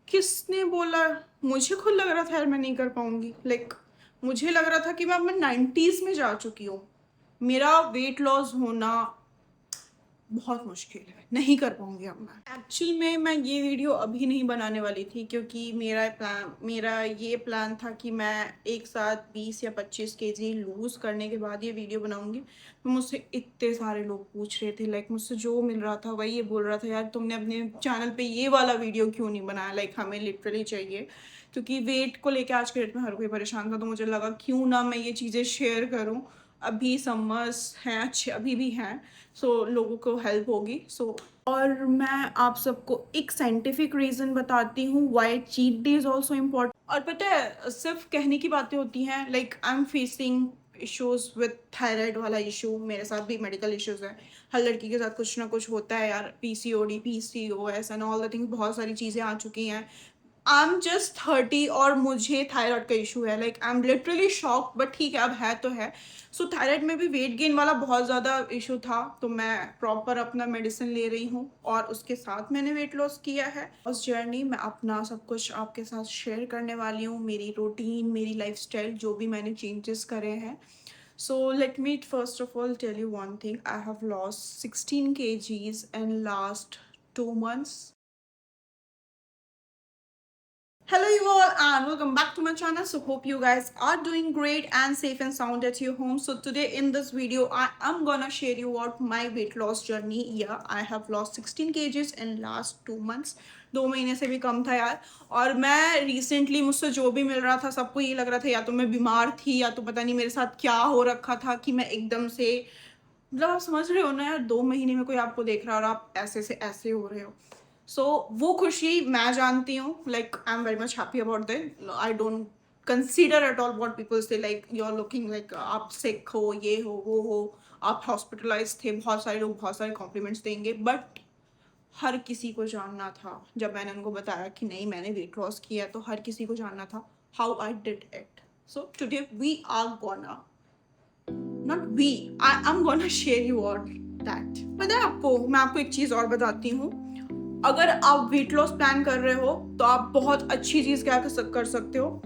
किसने बोला? मुझे खुद लग रहा था यार मैं नहीं कर पाऊंगी। मुझे लग रहा था कि मैं अपने 90s में जा चुकी हूँ। मेरा वेट लॉस होना बहुत मुश्किल है, नहीं कर पाऊंगी अब मैं। एक्चुअल में मैं ये वीडियो अभी नहीं बनाने वाली थी, क्योंकि मेरा ये प्लान था कि मैं एक साथ 20 या 25 केजी लूज़ करने के बाद ये वीडियो बनाऊंगी। तो मुझसे इतने सारे लोग पूछ रहे थे, मुझसे जो मिल रहा था वही ये बोल रहा था, यार तुमने अपने चैनल पे ये वाला वीडियो क्यों नहीं बनाया, हमें लिटरली चाहिए। क्योंकि वेट को लेकर आज के डेट में हर कोई परेशान था, तो मुझे लगा क्यों ना मैं ये चीज़ें शेयर करूँ। अभी समर्स हैं, अच्छे अभी भी हैं, लोगों को हेल्प होगी। और मैं आप सबको एक साइंटिफिक रीज़न बताती हूँ why cheat day is also important. और पता है, सिर्फ कहने की बातें होती हैं। I am facing issues with thyroid वाला इशू, मेरे साथ भी मेडिकल इश्यूज हैं। हर लड़की के साथ कुछ ना कुछ होता है यार, PCOD, PCOS and all the things, बहुत सारी चीज़ें आ चुकी हैं। आई एम जस्ट 30 और मुझे थायराइड का इशू है। I am literally shock, but ठीक है, अब है तो है। थायराइड में भी वेट गेन वाला बहुत ज़्यादा इशू था, तो मैं प्रॉपर अपना मेडिसिन ले रही हूँ और उसके साथ मैंने वेट लॉस किया है। उस जर्नी में अपना सब कुछ आपके साथ शेयर करने वाली हूँ, मेरी रूटीन, मेरी लाइफस्टाइल, जो भी मैंने चेंजेस करे हैं। So let me first of all tell you one thing. I have lost 16 kgs in last 2 months. Hello you all and welcome back to my channel. So hope you guys are doing great and safe and sound at your home. So today in this video I am gonna share you what my weight loss journey. Yeah, I have lost 16 kgs in last 2 months. 2 महीने से भी कम था यार। और मैं recently, मुझसे जो भी मिल रहा था सबको ये लग रहा था या तो मैं बीमार थी या तो पता नहीं मेरे साथ क्या हो रखा था कि मैं एकदम से, आप समझ रहे हो ना यार, 2 महीने में कोई आपको देख रहा है और आप ऐसे से ऐसे हो रहे हो। वो खुशी मैं जानती हूँ। I am very much happy about that. I don't consider at all what people से, यू आर लुकिंग आप सिक हो, ये हो, वो हो, आप हॉस्पिटलाइज थे। बहुत सारे लोग बहुत सारे कॉम्प्लीमेंट्स देंगे, बट हर किसी को जानना था। जब मैंने उनको बताया कि नहीं मैंने वेट लॉस किया, तो हर किसी को जानना था how I did it. So today we are gonna, not we, I am gonna share you all that. पता है आपको, मैं आपको एक चीज़ और बताती हूँ। अगर आप वेट लॉस प्लान कर रहे हो तो आप बहुत अच्छी चीज़ क्या कर सकते हो।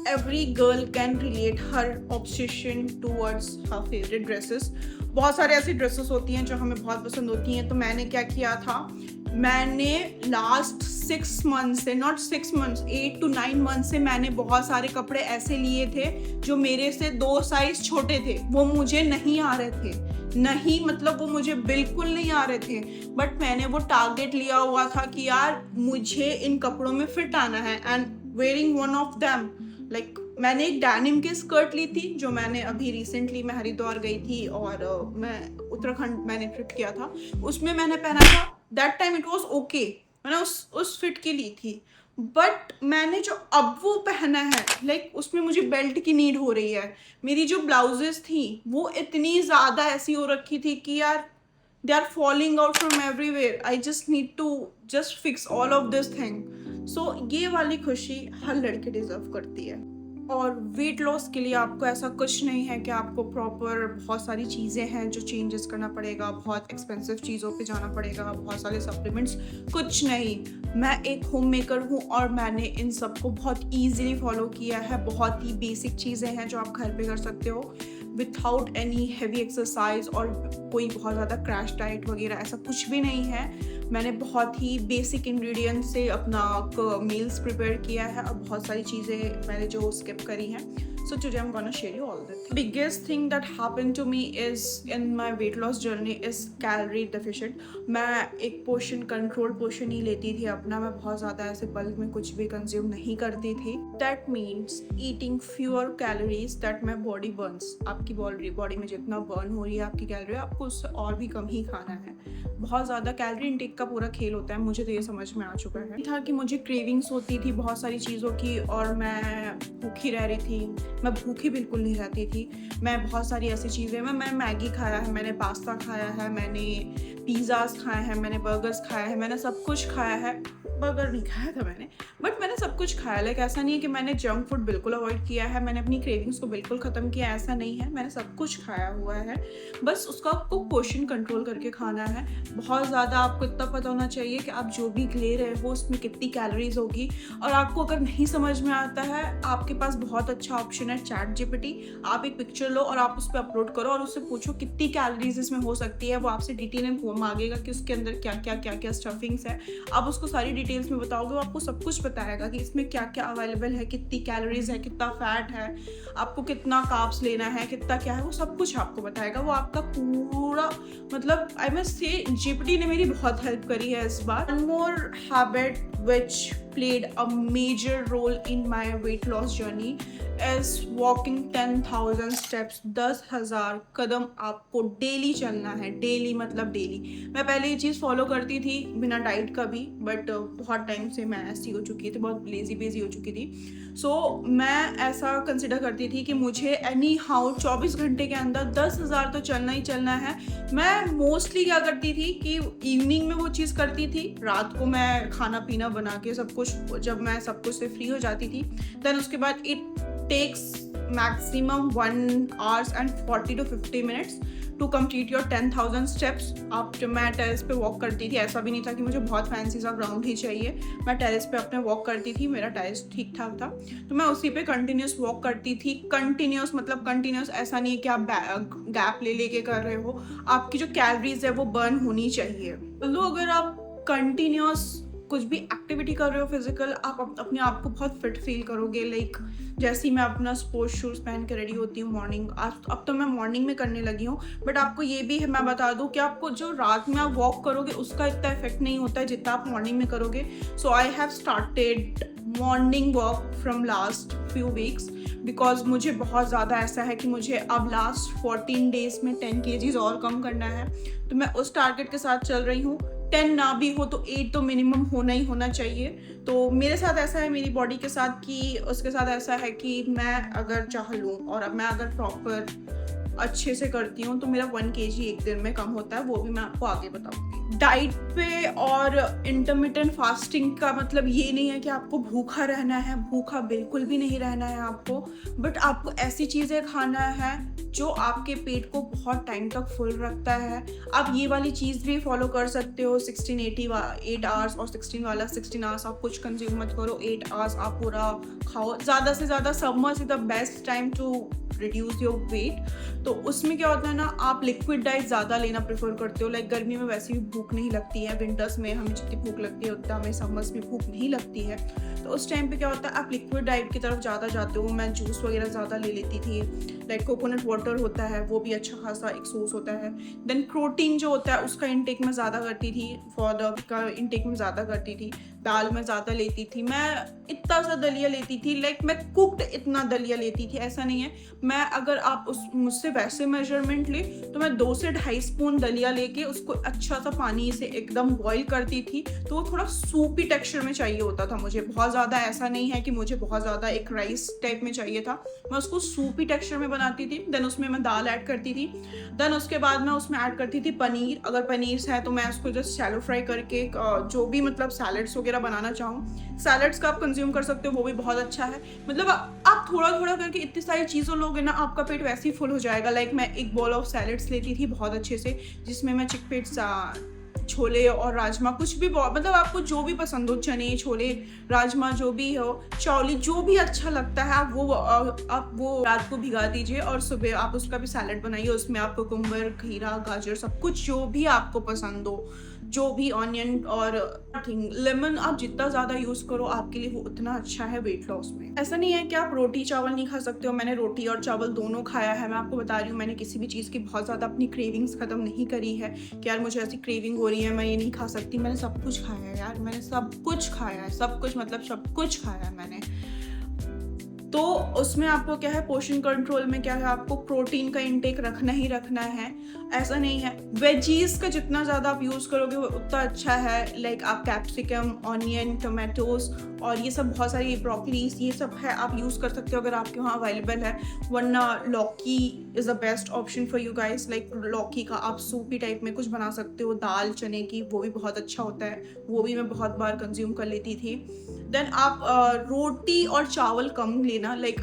Every girl can relate her obsession towards her favourite dresses. बहुत सारे ऐसी ड्रेसेस होती हैं जो हमें बहुत पसंद होती हैं। तो मैंने क्या किया था, मैंने लास्ट 6 मंथ से, नॉट 6 मंथ्स, 8 to 9 मंथ से मैंने बहुत सारे कपड़े ऐसे लिए थे जो मेरे से 2 साइज छोटे थे। वो मुझे नहीं आ रहे थे, नहीं मतलब वो मुझे बिल्कुल नहीं आ रहे थे। बट मैंने वो टारगेट लिया हुआ था कि यार मुझे इन कपड़ों में फिट आना है, and wearing one of them, मैंने एक डैनिम की स्कर्ट ली थी जो मैंने अभी रिसेंटली, मैं हरिद्वार गई थी और मैं उत्तराखंड मैंने ट्रिप किया था, उसमें मैंने पहना था। That time it was okay, मैंने उस फिट की ली थी। बट मैंने जो अब वो पहना है, उसमें मुझे बेल्ट की नीड हो रही है। मेरी जो ब्लाउजेस थी वो इतनी ज़्यादा ऐसी हो रखी थी कि यार they are falling out from everywhere. I just need to just fix all of this thing. So ये वाली खुशी हर लड़की डिजर्व करती है। और वेट लॉस के लिए आपको ऐसा कुछ नहीं है कि आपको प्रॉपर बहुत सारी चीज़ें हैं जो चेंजेस करना पड़ेगा, बहुत एक्सपेंसिव चीज़ों पे जाना पड़ेगा, बहुत सारे सप्लीमेंट्स, कुछ नहीं। मैं एक होम मेकर हूँ और मैंने इन सबको बहुत ईजीली फॉलो किया है। बहुत ही बेसिक चीज़ें हैं जो आप घर पे कर सकते हो विथआउट एनी हैवी एक्सरसाइज, और कोई बहुत ज़्यादा क्रैश डाइट वगैरह ऐसा कुछ भी नहीं है। मैंने बहुत ही बेसिक इंग्रेडिएंट से अपना मील्स प्रिपेयर किया है और बहुत सारी चीज़ें मैंने जो स्किप करी हैं। So today I'm gonna share you all that. Biggest thing that happened to me is in my weight loss journey is calorie deficit. मैं एक पोर्शन, कंट्रोल पोर्शन ही लेती थी अपना। मैं बहुत ज़्यादा ऐसे बल्क में कुछ भी कंज्यूम नहीं करती थी। That means eating fewer calories that my body burns. आपकी बॉडी में जितना बर्न हो रही है आपकी कैलोरी, आपको उससे और भी कम ही खाना है। बहुत ज़्यादा कैलोरी इंटेक का पूरा खेल होता है, मुझे तो ये समझ में आ चुका है। था कि मुझे क्रेविंग्स होती थी बहुत सारी चीज़ों की और मैं भूखी रह रही थी। मैं भूखी बिल्कुल नहीं रहती थी। मैं बहुत सारी ऐसी चीज़ें, मैं मैगी खाया है, मैंने पास्ता खाया है, मैंने पिज़्ज़ाज़ खाए हैं, मैंने बर्गर्स खाया है, मैंने सब कुछ खाया है। बर्गर नहीं खाया था मैंने, बट मैंने सब कुछ खाया। ऐसा नहीं है कि मैंने जंक फूड बिल्कुल अवॉइड किया है, मैंने अपनी क्रेविंग्स को बिल्कुल ख़त्म किया, ऐसा नहीं है। मैंने सब कुछ खाया हुआ है, बस उसका आपको पोर्शन कंट्रोल करके खाना है। बहुत ज़्यादा आपको पता होना चाहिए कि आप जो भी ले रहे हो उसमें कितनी कैलोरीज होगी। और आपको अगर नहीं समझ में आता है, आपके पास बहुत अच्छा ऑप्शन है चैट जीपीटी। आप एक पिक्चर लो और आप उस पर अपलोड करो और उससे पूछो कितनी कैलोरीज इसमें हो सकती है। वो आपसे डिटेल में मांगेगा कि उसके अंदर क्या क्या स्टफिंग्स है। आप उसको सारी डिटेल्स में बताओगे, वो आपको सब कुछ बताएगा कि इसमें क्या क्या अवेलेबल है, कितनी कैलोरीज है, कितना फैट है, आपको कितना कार्ब्स लेना है, कितना क्या है, वो सब कुछ आपको बताएगा। वो आपका पूरा मतलब आई मस्ट से जीपीटी ने मेरी बहुत हेल्प करी है इस बार। One more habit which played a major role in my weight loss journey is walking 10,000 steps। 10,000 कदम आपको डेली चलना है। डेली मतलब डेली। मैं पहले ये चीज़ फॉलो करती थी बिना डाइट का भी, बट बहुत टाइम से मैं ऐसी हो चुकी थी, बहुत लेजी हो चुकी थी। सो मैं ऐसा कंसिडर करती थी कि मुझे एनी हाउ 24 घंटे के अंदर 10,000 तो चलना ही चलना है। मैं मोस्टली क्या करती थी कि इवनिंग में वो चीज़ करती थी। रात को मैं खाना पीना बना के सब कुछ, जब मैं सब कुछ से फ्री हो जाती थी, देन उसके बाद it takes maximum 1 hours and 40 to 50 minutes to complete your 10,000 steps. आप जब मैं टेरेस पे वॉक करती थी, ऐसा भी नहीं था कि मुझे बहुत फैंसी सा ग्राउंड ही चाहिए। मैं टेरेस पे अपने वॉक करती थी, मेरा टेरेस ठीक ठाक था, तो मैं उसी पे कंटिन्यूस वॉक करती थी। कंटिन्यूस मतलब कंटिन्यूस ऐसा नहीं है कि आप गैप ले लेके कर रहे हो। आपकी जो कैलोरीज है वो बर्न होनी चाहिए। तो अगर आप कंटिन्यूस कुछ भी एक्टिविटी कर रहे हो फिजिकल, आप अपने आप को बहुत फिट फील करोगे। लाइक जैसे ही मैं अपना स्पोर्ट्स शूज़ पहन के रेडी होती हूँ मॉर्निंग, अब तो मैं मॉर्निंग में करने लगी हूँ, बट आपको ये भी है, मैं बता दूँ कि आपको जो रात में आप वॉक करोगे उसका इतना इफेक्ट नहीं होता है जितना आप मॉर्निंग में करोगे। So I have started morning walk from last few weeks because मुझे बहुत ज़्यादा ऐसा है कि मुझे अब लास्ट 14 डेज में 10 kgs और कम करना है। तो मैं उस टारगेट के साथ चल रही हूँ। 10 ना भी हो तो 8 तो मिनिमम होना ही होना चाहिए। तो मेरे साथ ऐसा है, मेरी बॉडी के साथ, कि उसके साथ ऐसा है कि मैं अगर चाह लूँ और अब मैं अगर प्रॉपर अच्छे से करती हूँ तो मेरा 1 kg एक दिन में कम होता है। वो भी मैं आपको आगे बताऊँगी। डाइट पे और इंटरमिटेंट फास्टिंग का मतलब ये नहीं है कि आपको भूखा रहना है, भूखा बिल्कुल भी नहीं रहना है आपको, बट आपको ऐसी चीज़ें खाना है जो आपके पेट को बहुत टाइम तक फुल रखता है। आप ये वाली चीज़ भी फॉलो कर सकते हो। 8 आवर्स और 16 वाला 16 आवर्स आप कुछ कंज्यूम मत करो, 8 आवर्स आप पूरा खाओ। ज़्यादा से ज़्यादा summers is the best time to reduce your weight. तो उसमें क्या होता है ना, आप लिक्विड डाइट ज़्यादा लेना प्रेफर करते हो। लाइक गर्मी में वैसे भी भूख नहीं लगती है, विंटर्स में हमें जितनी भूख लगती है उतना हमें समर्स में भूख नहीं लगती है। तो उस टाइम पे क्या होता है, आप लिक्विड डाइट की तरफ ज़्यादा जाते हो। मैं जूस वगैरह ज़्यादा ले लेती थी। लाइक कोकोनट वाटर होता है, वो भी अच्छा खासा एक सोर्स होता है। देन प्रोटीन जो होता है उसका इंटेक में ज़्यादा करती थी, फॉर का इंटेक में ज़्यादा करती थी। दाल में ज़्यादा लेती थी, मैं इतना सा दलिया लेती थी। लाइक मैं कुक्ड इतना दलिया लेती थी, ऐसा नहीं है। मैं अगर आप मुझसे वैसे मेजरमेंट ले तो मैं 2 से 2.5 स्पून दलिया लेके उसको अच्छा सा पानी से एकदम बॉईल करती थी, तो वो थोड़ा सूपी टेक्सचर में चाहिए होता था मुझे। बहुत ज़्यादा ऐसा नहीं है कि मुझे बहुत ज़्यादा एक राइस टाइप में चाहिए था, मैं उसको सूपी टेक्सचर में बनाती थी। देन उसमें मैं दाल ऐड करती थी। देन उसके बाद मैं उसमें ऐड करती थी पनीर। अगर पनीर है तो मैं उसको जस्ट शैलो फ्राई करके जो भी मतलब सैलड्स वगैरह बनाना चाहूँ, सैलड्स का आप कंज्यूम कर सकते हो, वो भी बहुत अच्छा है। मतलब आप थोड़ा थोड़ा करके इतनी सारी चीज़ों लोगे ना, आपका पेट वैसे ही फुल हो जाएगा। लाइक मैं एक बॉल ऑफ सैलड्स लेती थी बहुत अच्छे से, जिसमें मैं चिकपीस, छोले और राजमा, कुछ भी मतलब आपको जो भी पसंद हो, चने, छोले, राजमा, जो भी हो, चौली, जो भी अच्छा लगता है आप वो रात को भिगा दीजिए और सुबह आप उसका भी सैलड बनाइए। उसमें आप कुकुम्बर, खीरा, गाजर, सब कुछ जो भी आपको पसंद हो, जो भी ऑनियन और लेमन आप जितना ज़्यादा यूज़ करो आपके लिए वो उतना अच्छा है वेट लॉस में। ऐसा नहीं है कि आप रोटी चावल नहीं खा सकते हो। मैंने रोटी और चावल दोनों खाया है। मैं आपको बता रही हूँ, मैंने किसी भी चीज़ की बहुत ज़्यादा अपनी क्रेविंग्स ख़त्म नहीं करी है कि यार मुझे ऐसी क्रेविंग हो रही है, मैं ये नहीं खा सकती। मैंने सब कुछ खाया है यार, मैंने सब कुछ खाया है, सब कुछ मतलब सब कुछ खाया है मैंने। तो उसमें आपको क्या है, पोर्शन कंट्रोल में क्या है, आपको प्रोटीन का इंटेक रखना ही रखना है। ऐसा नहीं है, वेजीज का जितना ज़्यादा आप यूज़ करोगे वो उतना अच्छा है। लाइक आप कैप्सिकम, ऑनियन, टोमेटोज और ये सब बहुत सारी ब्रोकलीज, ये सब है, आप यूज़ कर सकते हो अगर आपके वहाँ अवेलेबल है। वरना लौकी is the best option for you guys. Like लौकी का आप सूपी टाइप में कुछ बना सकते हो। दाल चने की, वो भी बहुत अच्छा होता है, वो भी मैं बहुत बार कंज्यूम कर लेती थी। देन आप रोटी और चावल कम लेना। लाइक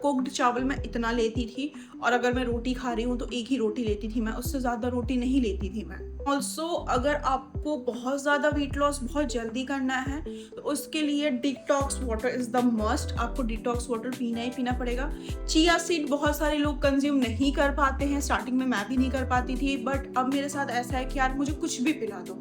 कुक्ड चावल मैं इतना लेती थी, और अगर मैं रोटी खा रही हूँ तो एक ही रोटी लेती थी मैं, उससे ज़्यादा रोटी नहीं लेती थी मैं। ऑल्सो अगर आपको बहुत ज़्यादा वेट लॉस बहुत जल्दी करना है तो उसके लिए detox water is the must. आपको डिटॉक्स वाटर पीना ही पीना पड़ेगा। चिया सीड बहुत सारे लोग कंज्यूम नहीं कर पाते हैं, स्टार्टिंग में मैं भी नहीं कर पाती थी, बट अब मेरे साथ ऐसा है कि यार मुझे कुछ भी पिला दो,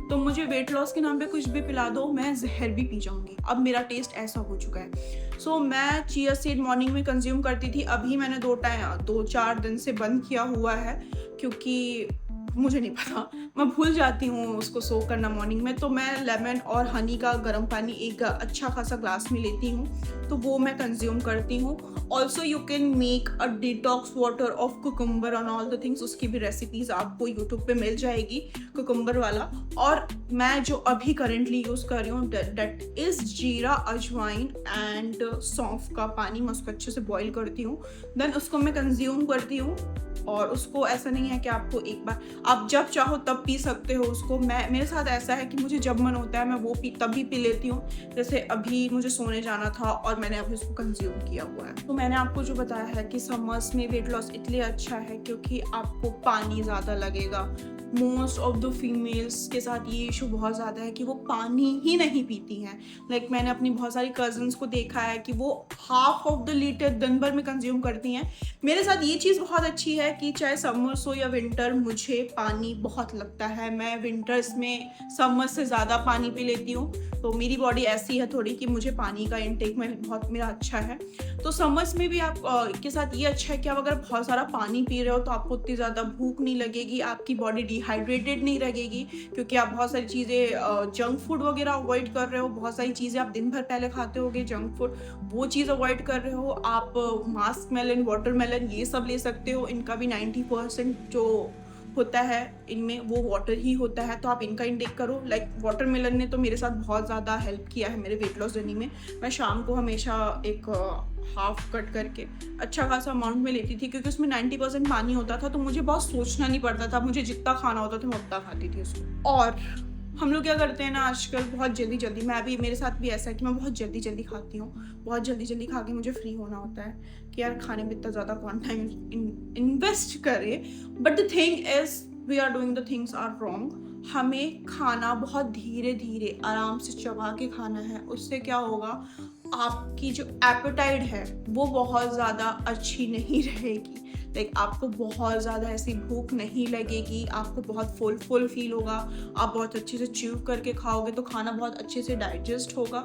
तो मुझे वेट लॉस के नाम पे कुछ भी पिला दो, मैं जहर भी पी जाऊंगी। अब मेरा टेस्ट ऐसा हो चुका है। सो मैं चिया सीड मॉर्निंग में कंज्यूम करती थी, अभी मैंने 2-4 दिन से बंद किया हुआ है क्योंकि मुझे नहीं पता, मैं भूल जाती हूँ उसको सोक करना मॉर्निंग में। तो मैं लेमन और हनी का गर्म पानी एक अच्छा खासा ग्लास में लेती हूँ, तो वो मैं कंज्यूम करती हूँ। Also you can make a detox water of cucumber on all the things, उसकी भी रेसिपीज आपको यूट्यूब पे मिल जाएगी कुकुम्बर वाला। और मैं जो अभी करेंटली यूज़ कर रही हूँ दैट इज़ जीरा, अजवाइन एंड सौंफ का पानी। मैं उसको अच्छे से बॉईल करती हूँ, देन उसको मैं कंज्यूम करती हूँ। और उसको ऐसा नहीं है कि आपको एक बार, आप जब चाहो तब पी सकते हो उसको। मेरे साथ ऐसा है कि मुझे जब मन होता है मैं वो तभी पी लेती हूँ। जैसे अभी मुझे सोने जाना था और मैंने अभी उसको कंज्यूम किया हुआ है। तो मैंने आपको जो बताया है कि समर्स में वेट लॉस इसलिए अच्छा है क्योंकि आपको पानी ज़्यादा लगेगा। मोस्ट ऑफ द फीमेल्स के साथ ये इशू बहुत ज़्यादा है कि वो पानी ही नहीं पीती हैं। लाइक मैंने अपनी बहुत सारी कजन्स को देखा है कि वो हाफ ऑफ द लीटर दिन भर में कंज्यूम करती हैं। मेरे साथ ये चीज़ बहुत अच्छी है कि चाहे समर्स हो या विंटर, मुझे पानी बहुत लगता है। मैं विंटर्स में समर्स से ज़्यादा पानी पी लेती हूँ, तो मेरी बॉडी ऐसी है थोड़ी कि मुझे पानी का इंटेक में बहुत मेरा अच्छा है। तो समर्स में भी आप के साथ ये अच्छा है कि आप अगर बहुत सारा पानी पी रहे हो तो आपको उतनी ज़्यादा भूख नहीं लगेगी, आपकी बॉडी डिहाइड्रेटेड नहीं लगेगी क्योंकि आप बहुत सारी चीज़ें जंक फूड वगैरह अवॉइड कर रहे हो। बहुत सारी चीज़ें आप दिन भर पहले खाते होगे जंक फूड, वो चीज़ अवॉइड कर रहे हो। आप मास्क मेलन, वाटरमेलन ये सब ले सकते हो, इनका भी 90% जो होता है इनमें वो वाटर ही होता है, तो आप इनका इंटेक करो। लाइक वाटरमेलन ने तो मेरे साथ बहुत ज़्यादा हेल्प किया है मेरे वेट लॉस जर्नी में। मैं शाम को हमेशा एक हाफ कट करके अच्छा खासा अमाउंट में लेती थी क्योंकि उसमें 90% पानी होता था, तो मुझे बहुत सोचना नहीं पड़ता था, मुझे जितना खाना होता था मैं उतना खाती थी उसको। और हम लोग क्या करते हैं ना आजकल, बहुत जल्दी जल्दी, मेरे साथ भी ऐसा है कि मैं बहुत जल्दी जल्दी खाती हूँ, बहुत जल्दी जल्दी खा के मुझे फ्री होना होता है कि यार खाने में इतना ज़्यादा कौन टाइम इन्वेस्ट करे। But the thing is we are doing the things are wrong. हमें खाना बहुत धीरे धीरे आराम से चबा के खाना है। उससे क्या होगा, आपकी जो एपेटाइट है वो बहुत ज़्यादा अच्छी नहीं रहेगी। लाइक आपको बहुत ज़्यादा ऐसी भूख नहीं लगेगी, आपको बहुत फुल फील होगा। आप बहुत अच्छे से च्यू करके खाओगे तो खाना बहुत अच्छे से डाइजेस्ट होगा,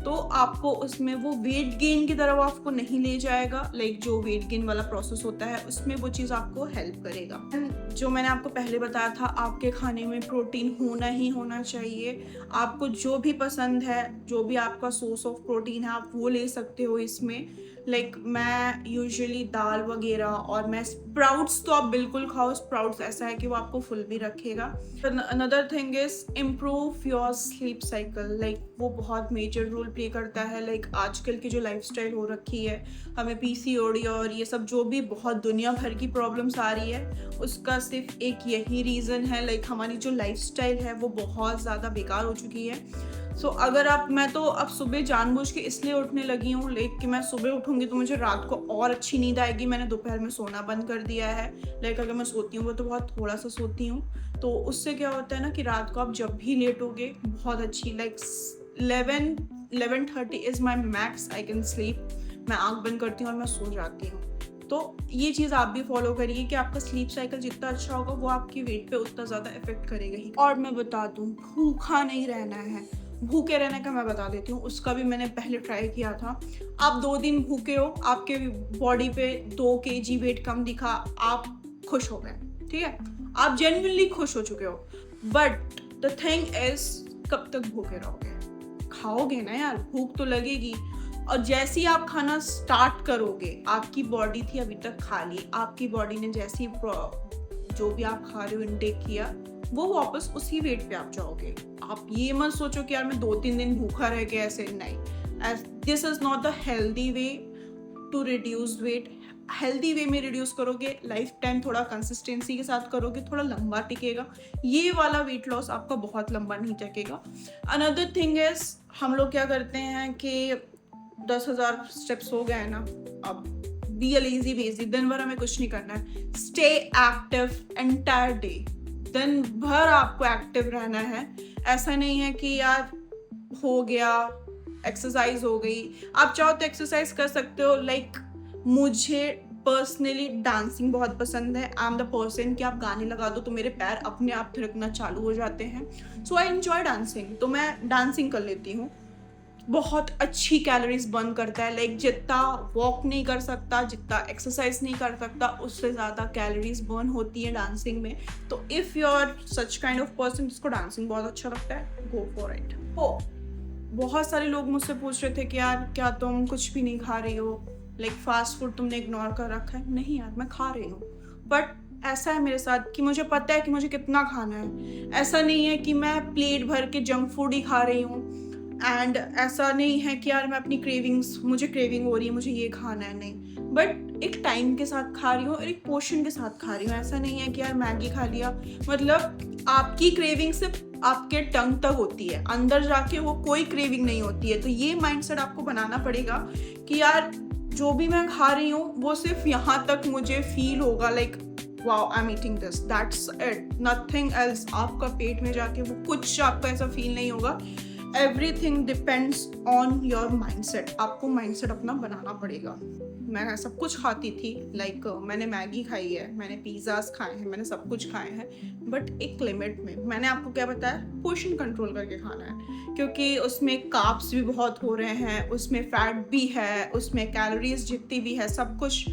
तो आपको उसमें वो वेट गेन की तरफ आपको नहीं ले जाएगा। लाइक जो वेट गेन वाला प्रोसेस होता है उसमें वो चीज़ आपको हेल्प करेगा। जो मैंने आपको पहले बताया था, आपके खाने में प्रोटीन होना ही होना चाहिए। आपको जो भी पसंद है, जो भी आपका सोर्स ऑफ प्रोटीन है, आप वो ले सकते हो इसमें। लाइक मैं यूजुअली दाल वगैरह, और मैं स्प्राउट्स तो आप बिल्कुल खाओ। स्प्राउट्स ऐसा है कि वो आपको फुल भी रखेगा। Another thing is improve your sleep cycle. Like वो बहुत मेजर रोल प्ले करता है। लाइक आजकल की जो लाइफस्टाइल हो रखी है, हमें पीसीओडी और ये सब जो भी बहुत दुनिया भर की प्रॉब्लम्स आ रही है, उसका सिर्फ एक यही रीज़न है। लाइक हमारी जो लाइफस्टाइल है वो बहुत ज़्यादा बेकार हो चुकी है। सो अगर मैं तो अब सुबह जानबूझ के इसलिए उठने लगी हूँ, लाइक कि मैं सुबह उठूँगी तो मुझे रात को और अच्छी नींद आएगी। मैंने दोपहर में सोना बंद कर दिया है। लाइक अगर मैं सोती हूँ वो तो बहुत थोड़ा सा सोती हूँ, तो उससे क्या होता है ना कि रात को आप जब भी लेटोगे बहुत अच्छी, like 11-11:30 is my max I can sleep. मैं आँख बंद करती हूँ और मैं सो जाती हूँ। तो ये चीज़ आप भी फॉलो करिए कि आपका स्लीप साइकिल जितना अच्छा होगा वो आपकी वेट पे उतना ज़्यादा इफेक्ट करेगा ही। और मैं बता दूँ, भूखा नहीं रहना है। भूखे रहने का मैं बता देती हूँ, उसका भी मैंने पहले ट्राई किया था। आप 2 दिन भूखे हो, आपके बॉडी पे 2 kg वेट कम दिखा, आप खुश हो गए, ठीक है, आप जेन्युइनली खुश हो चुके हो। बट द थिंग इज, कब तक भूखे रहोगे? खाओगे ना यार, भूख तो लगेगी। और जैसे ही आप खाना स्टार्ट करोगे, आपकी बॉडी थी अभी तक खाली, आपकी बॉडी ने जैसे ही जो भी आप खा रहे हो इनटेक किया, वो वापस उसी वेट पे आप जाओगे। आप ये मत सोचो कि यार मैं 2-3 दिन भूखा रह गया, ऐसे नहीं। This is not the healthy way to reduce weight. Healthy way में रिड्यूस करोगे, लाइफ टाइम थोड़ा कंसिस्टेंसी के साथ करोगे, थोड़ा लंबा टिकेगा। ये वाला वेट लॉस आपका बहुत लंबा नहीं टिकेगा। अनदर थिंग इज, हम लोग क्या करते हैं कि 10,000 स्टेप्स हो गए ना, अब बी अ लेजी बेजी, दिन भर हमें कुछ नहीं करना है। Stay active entire day. दिन भर आपको एक्टिव रहना है। ऐसा नहीं है कि यार हो गया, एक्सरसाइज हो गई। आप चाहो तो एक्सरसाइज कर सकते हो। लाइक मुझे पर्सनली डांसिंग बहुत पसंद है। आई एम द पर्सन कि आप गाने लगा दो तो मेरे पैर अपने आप थिरकना चालू हो जाते हैं। सो आई एंजॉय डांसिंग, तो मैं डांसिंग कर लेती हूँ। बहुत अच्छी कैलोरीज बर्न करता है। लाइक जितना वॉक नहीं कर सकता, जितना एक्सरसाइज नहीं कर सकता, उससे ज़्यादा कैलोरीज बर्न होती है डांसिंग में। तो if you are such kind of person जिसको डांसिंग बहुत अच्छा लगता है, गो फॉर इट। हो बहुत सारे लोग मुझसे पूछ रहे थे कि यार क्या तुम कुछ भी नहीं खा रही हो, लाइक फास्ट फूड तुमने इग्नोर कर रखा है। नहीं यार, मैं खा रही हूँ, बट ऐसा है मेरे साथ कि मुझे पता है कि मुझे कितना खाना है। ऐसा नहीं है कि मैं प्लेट भर के जंक फूड ही खा रही हूँ। एंड ऐसा नहीं है कि यार मैं अपनी क्रेविंग्स, मुझे क्रेविंग हो रही है मुझे ये खाना है, नहीं, बट एक टाइम के साथ खा रही हूँ और एक पोर्शन के साथ खा रही हूँ। ऐसा नहीं है कि यार मैगी खा लिया, मतलब आपकी क्रेविंग सिर्फ आपके टंग तक होती है, अंदर जाके वो कोई क्रेविंग नहीं होती है। तो ये माइंडसेट आपको बनाना पड़ेगा कि यार जो भी मैं खा रही हूँ वो सिर्फ यहाँ तक मुझे फील होगा, like wow I am eating this, that's it, nothing else. आपका पेट में जाके वो कुछ आपको ऐसा फील नहीं होगा। Everything depends on your mindset. आपको माइंडसेट अपना बनाना पड़ेगा। मैं सब कुछ खाती थी, लाइक मैंने मैगी खाई है, मैंने पिज़्ज़ाज खाए हैं, मैंने सब कुछ खाए हैं, बट एक लिमिट में। मैंने आपको क्या बताया, पोर्शन कंट्रोल करके खाना है, क्योंकि उसमें कार्ब्स भी बहुत हो रहे हैं, उसमें फैट भी है, उसमें कैलोरीज जितनी भी है, सब कुछ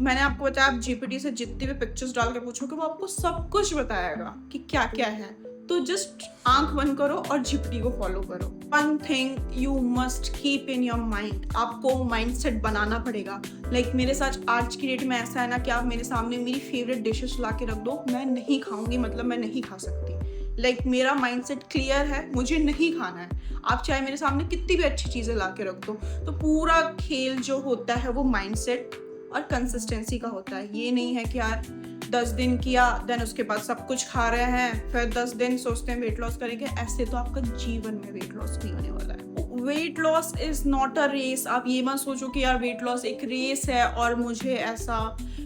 मैंने आपको बताया। आप जीपीटी से जितनी भी पिक्चर्स डाल के पूछोगे वो आपको सब कुछ बताएगा कि क्या क्या है। तो जस्ट आंख बंद करो और जीपीटी को फॉलो करो। One thing you must keep in your mind, आपको माइंडसेट बनाना पड़ेगा। लाइक मेरे साथ आज की डेट में ऐसा है ना कि आप मेरे सामने मेरी फेवरेट डिशेस ला के रख दो, मैं नहीं खाऊंगी, मतलब मैं नहीं खा सकती। लाइक मेरा माइंडसेट क्लियर है, मुझे नहीं खाना है। आप चाहे मेरे सामने कितनी भी अच्छी चीज़ें ला के रख दो। तो पूरा खेल जो होता है वो माइंडसेट और कंसिस्टेंसी का होता है। ये नहीं है कि यार 10 दिन किया देन उसके बाद सब कुछ खा रहे हैं, फिर 10 दिन सोचते हैं वेट लॉस करेंगे। ऐसे तो आपका जीवन में वेट लॉस नहीं होने वाला है। Weight loss is not a race. आप ये मत सोचो कि यार वेट लॉस एक रेस है और मुझे ऐसा।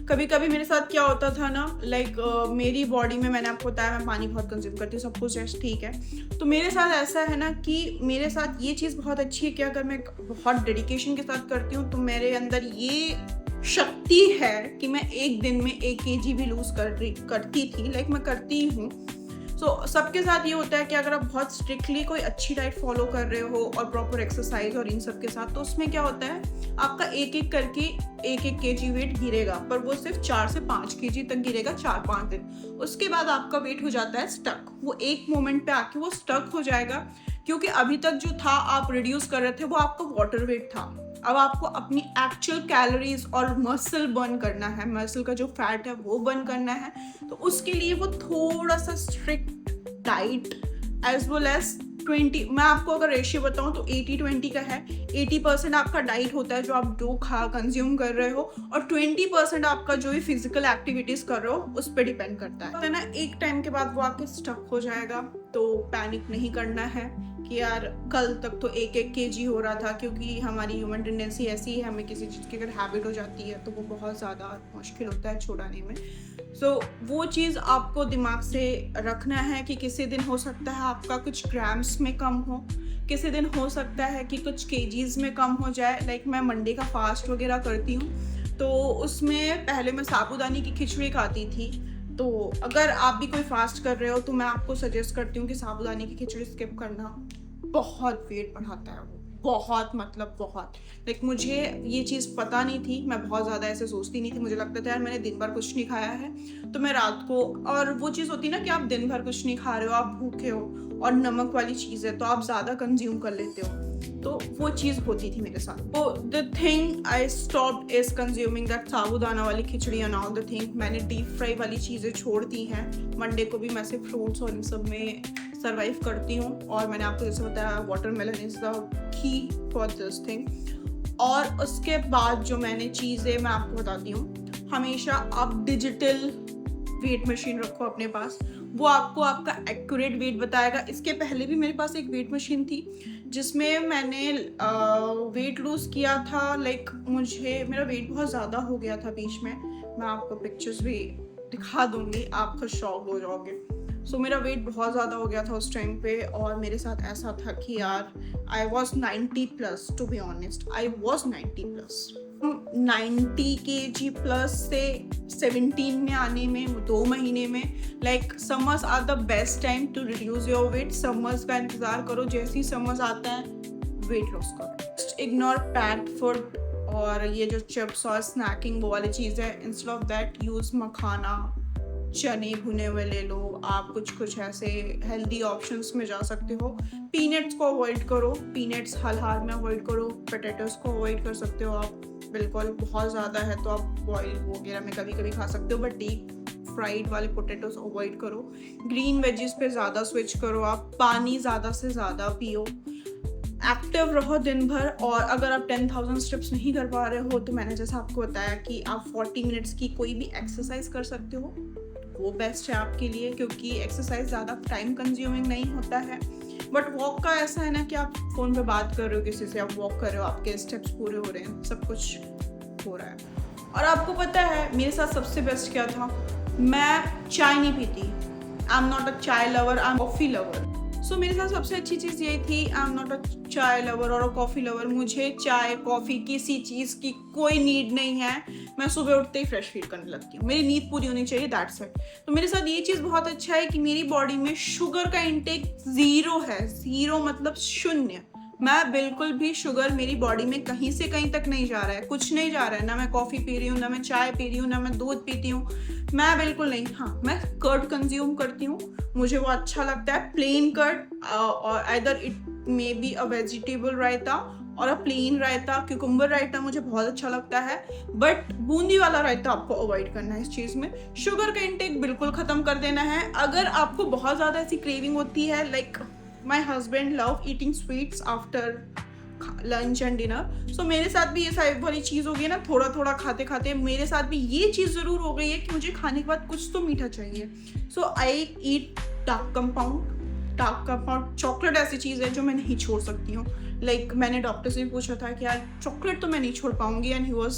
कभी कभी मेरे साथ क्या होता था ना, लाइक मेरी बॉडी में, मैंने आपको बताया मैं पानी बहुत कंज्यूम करती हूँ, सब कुछ ठीक है। तो मेरे साथ ऐसा है ना कि मेरे साथ ये चीज़ बहुत अच्छी है कि अगर मैं बहुत डेडिकेशन के साथ करती हूँ तो मेरे अंदर ये शक्ति है कि मैं एक दिन में 1 kg भी लूज करती थी, लाइक मैं करती हूँ। सो सबके साथ ये होता है कि अगर आप बहुत स्ट्रिक्टली कोई अच्छी डाइट फॉलो कर रहे हो और प्रॉपर एक्सरसाइज और इन सब के साथ, तो उसमें क्या होता है आपका एक एक करके 1 kg वेट गिरेगा, पर वो सिर्फ 4 से 5 kg तक गिरेगा 4-5 दिन। उसके बाद आपका वेट हो जाता है स्टक। वो एक मोमेंट पे आके वो स्टक हो जाएगा, क्योंकि अभी तक जो था आप रिड्यूस कर रहे थे वो आपका वाटर वेट था। अब आपको अपनी एक्चुअल कैलोरीज और मसल बर्न करना है, मसल का जो फैट है वो बर्न करना है। तो उसके लिए वो थोड़ा सा strict diet as well as 20, मैं आपको अगर रेशियो बताऊं तो 80-20 का है। 80% आपका डाइट होता है जो आप जो कंज्यूम कर रहे हो, और 20% आपका जो भी फिजिकल एक्टिविटीज कर रहे हो उस पर डिपेंड करता है ना। एक टाइम के बाद वो आके स्टक हो जाएगा। तो पैनिक नहीं करना है कि यार कल तक तो 1 kg हो रहा था, क्योंकि हमारी ह्यूमन टेंडेंसी ऐसी है, हमें किसी चीज़ की अगर हैबिट हो जाती है तो वो बहुत ज़्यादा मुश्किल होता है छुड़ाने में। सो वो चीज़ आपको दिमाग से रखना है कि किसी दिन हो सकता है आपका कुछ ग्राम्स में कम हो, किसी दिन हो सकता है कि कुछ केजीज में कम हो जाए। लाइक मैं मंडे का फास्ट वगैरह करती हूँ, तो उसमें पहले मैं साबूदानी की खिचड़ी खाती थी। तो अगर आप भी कोई फास्ट कर रहे हो तो मैं आपको सजेस्ट करती हूँ कि साबूदाने की खिचड़ी स्किप करना। बहुत वेट बढ़ाता है वो, बहुत, मतलब बहुत। लाइक मुझे ये चीज़ पता नहीं थी, मैं बहुत ज़्यादा ऐसे सोचती नहीं थी। मुझे लगता था यार मैंने दिन भर कुछ नहीं खाया है तो मैं रात को, और वो चीज़ होती ना कि आप दिन भर कुछ नहीं खा रहे हो, आप भूखे हो और नमक वाली चीज़ है तो आप ज़्यादा कंज्यूम कर लेते हो, तो वो चीज़ होती थी मेरे साथ। तो the thing I stopped is consuming that sabudana वाली khichdi and all the thing. मैंने डीप फ्राई वाली चीज़ें छोड़ दी हैं। मंडे को भी मैं सिर्फ फ्रूट्स और इन सब में सर्वाइव करती हूँ, और मैंने आपको जैसे बताया watermelon is the key for this thing. और उसके बाद जो मैंने चीज़ें मैं आपको बताती हूँ, हमेशा आप डिजिटल वेट मशीन रखो अपने पास, वो आपको आपका एक्यूरेट वेट बताएगा। इसके पहले भी मेरे पास एक वेट मशीन थी जिसमें मैंने वेट लूज़ किया था। लाइक मुझे मेरा वेट बहुत ज़्यादा हो गया था बीच में, मैं आपको पिक्चर्स भी दिखा दूंगी, आप खुद शॉक हो जाओगे। सो मेरा वेट बहुत ज़्यादा हो गया था उस टाइम पे, और मेरे साथ ऐसा था कि यार I was 90 plus, to be honest I was 90 plus. 90 kg plus से 17 में आने में 2 महीने में, like summers are the best time to reduce your weight. Summers का इंतज़ार करो, जैसे ही समर्स आता है वेट लॉस करो। इग्नोर पैक्ड फूड और ये जो चिप्स और स्नैकिंग वो वाली चीज़ है, इंस्टेड ऑफ दैट यूज़ मखाना, चने भुने हुए ले लो। आप कुछ ऐसे हेल्दी ऑप्शंस में जा सकते हो। पीनट्स को अवॉइड करो, पीनट्स हाल में अवॉइड करो। पोटैटोस को अवॉइड कर सकते हो आप, बिल्कुल बहुत ज़्यादा है तो आप बॉयल वगैरह में कभी कभी खा सकते हो, बट डीप फ्राइड वाले पोटैटोस अवॉइड करो। ग्रीन वेजिस पे ज़्यादा स्विच करो आप। पानी ज़्यादा से ज़्यादा पियो। एक्टिव रहो दिन भर। और अगर आप 10,000 स्टेप्स नहीं कर पा रहे हो तो मैंने जैसा आपको बताया कि आप 40 मिनट्स की कोई भी एक्सरसाइज कर सकते हो, वो बेस्ट है आपके लिए, क्योंकि एक्सरसाइज ज़्यादा टाइम कंज्यूमिंग नहीं होता है। बट वॉक का ऐसा है ना कि आप फ़ोन पे बात कर रहे हो किसी से, आप वॉक कर रहे हो, आपके स्टेप्स पूरे हो रहे हैं, सब कुछ हो रहा है। और आपको पता है मेरे साथ सबसे बेस्ट क्या था, मैं चाय नहीं पीती। I am not a chai lover, I am coffee lover. So मेरे साथ सबसे अच्छी चीज़ यही थी, I am not a chai lover और अ कॉफ़ी लवर। मुझे चाय कॉफ़ी किसी चीज़ की कोई नीड नहीं है। मैं सुबह उठते ही फ्रेश फील करने लगती हूँ, मेरी नींद पूरी होनी चाहिए, दैट्स इट। तो मेरे साथ ये चीज़ बहुत अच्छा है कि मेरी बॉडी में शुगर का इंटेक 0 है। 0 मतलब शून्य। मैं बिल्कुल भी शुगर मेरी बॉडी में कहीं से कहीं तक नहीं जा रहा है, कुछ नहीं जा रहा है। ना मैं कॉफ़ी पी रही हूँ, ना मैं चाय पी रही हूँ, ना मैं दूध पीती हूँ, मैं बिल्कुल नहीं। हाँ, मैं कर्ड कंज्यूम करती हूँ, मुझे वो अच्छा लगता है, प्लेन कर्ड, और either it may be a vegetable raita और अ प्लेन रायता। क्यूकम्बर रायता मुझे बहुत अच्छा लगता है, बट बूंदी वाला रायता आपको अवॉइड करना है इस चीज़ में। शुगर का इंटेक बिल्कुल ख़त्म कर देना है। अगर आपको बहुत ज़्यादा ऐसी क्रेविंग होती है, like my husband love eating sweets after lunch and dinner, so मेरे साथ भी ये सारी वाली चीज़ हो गई ना, थोड़ा थोड़ा खाते खाते मेरे साथ भी ये चीज़ ज़रूर हो गई है कि मुझे खाने के बाद कुछ तो मीठा चाहिए। सो आई ईट डार्क कंपाउंड। चॉकलेट ऐसी चीज़ है जो मैं नहीं छोड़ सकती हूँ। लाइक मैंने डॉक्टर से भी पूछा था कि यार चॉकलेट तो मैं नहीं छोड़ पाऊंगी, and he was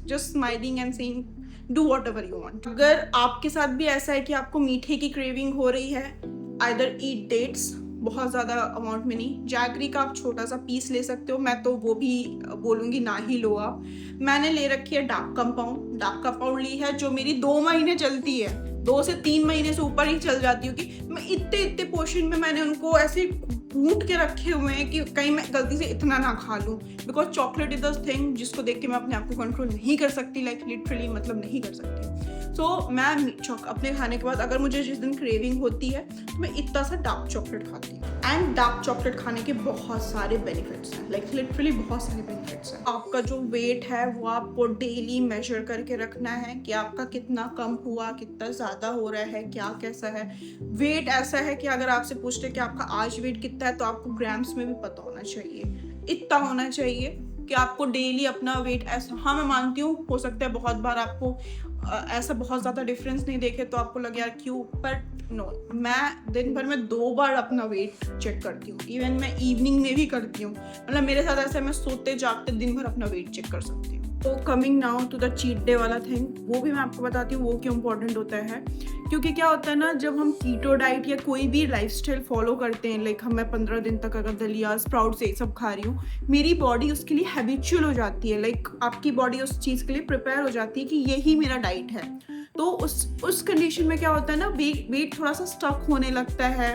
just smiling and saying do what ever you want. अगर आपके साथ भी ऐसा है कि आपको मीठे की क्रेविंग हो रही है, आइदर ईट डेट्स, बहुत ज़्यादा अमाउंट में नहीं। जैगरी का आप छोटा सा पीस ले सकते हो, मैं तो वो भी बोलूँगी ना ही लो आप। मैंने ले रखी है डार्क कंपाउंड ली है, जो मेरी 2 महीने चलती है, 2 से 3 महीने से ऊपर ही चल जाती हूँ। कि मैं इतने पोर्शन में मैंने उनको ऐसे कूट के रखे हुए हैं कि कहीं मैं गलती से इतना ना खा लूँ, because chocolate is the thing जिसको देख के मैं अपने आप को कंट्रोल नहीं कर सकती, लाइक लिटरली मतलब नहीं कर सकती। सो मैं अपने खाने के बाद अगर मुझे जिस दिन क्रेविंग होती है तो मैं इतना सा डार्क चॉकलेट खाती हूँ। एंड डार्क चॉकलेट खाने के बहुत सारे बेनिफिट्स हैं, लाइक लिटरली बहुत सारे बेनिफिट्स हैं। आपका जो वेट है वो आपको डेली मेजर करके रखना है कि आपका कितना कम हुआ, कितना ज़्यादा हो रहा है, क्या कैसा है। वेट ऐसा है कि अगर आपसे पूछते कि आपका आज वेट कितना है तो आपको ग्राम्स में भी पता होना चाहिए, इतना होना चाहिए कि आपको डेली अपना वेट ऐसा। हाँ, मैं मानती हूँ हो सकता है बहुत बार आपको ऐसा बहुत ज़्यादा डिफरेंस नहीं देखे तो आपको लगे यार क्यों, पर नो, मैं दिन भर में 2 बार अपना वेट चेक करती हूँ। इवन मैं इवनिंग में भी करती हूँ, मतलब मेरे साथ ऐसा है मैं सोते जागते दिन भर अपना वेट चेक कर सकती हूँ। तो coming now to the cheat day वाला थिंग, वो भी मैं आपको बताती हूँ वो क्यों इम्पोर्टेंट होता है। क्योंकि क्या होता है ना, जब हम कीटो डाइट या कोई भी लाइफस्टाइल फॉलो करते हैं, लाइक मैं 15 दिन तक अगर दलिया स्प्राउट्स ये सब खा रही हूँ, मेरी बॉडी उसके लिए हैबिचुअल हो जाती है। लाइक आपकी बॉडी उस चीज़ के लिए प्रिपेयर हो जाती है कि यही मेरा डाइट है। तो उस कंडीशन में क्या होता है ना, वेट थोड़ा सा स्टक होने लगता है,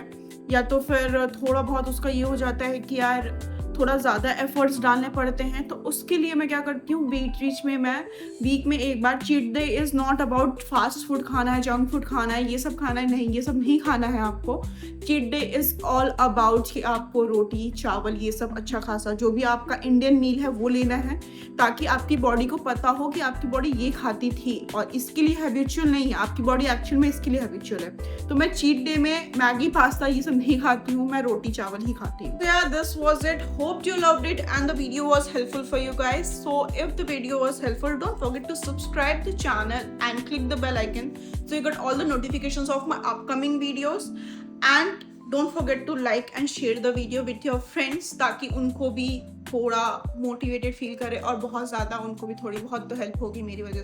या तो फिर थोड़ा बहुत उसका ये हो जाता है कि यार थोड़ा ज़्यादा एफर्ट्स डालने पड़ते हैं। तो उसके लिए मैं क्या करती हूँ, वेट रीच में मैं वीक में एक बार, cheat day is not about fast food खाना है, जंक फूड खाना है, ये सब खाना है, नहीं, ये सब नहीं खाना है आपको। Cheat day is all about कि आपको रोटी चावल ये सब अच्छा खासा जो भी आपका इंडियन मील है वो लेना है, ताकि आपकी बॉडी को पता हो कि आपकी बॉडी ये खाती थी और इसके लिए हैबिचुअल नहीं है, आपकी बॉडी एक्चुअल में इसके लिए हैबिचुअल है। तो मैं चीट डे में मैगी पास्ता ये सब नहीं खाती हूँ, मैं रोटी चावल ही खाती हूँ। So yeah, this was it. Hope you loved it and the video was helpful for you guys. So if the video was helpful, don't forget to subscribe the channel and click the bell icon so you get all the notifications of my upcoming videos. And don't forget to like and share the video with your friends ताकि उनको भी थोड़ा motivated feel करे और बहुत ज़्यादा उनको भी थोड़ी बहुत तो हेल्प होगी मेरी वजह से।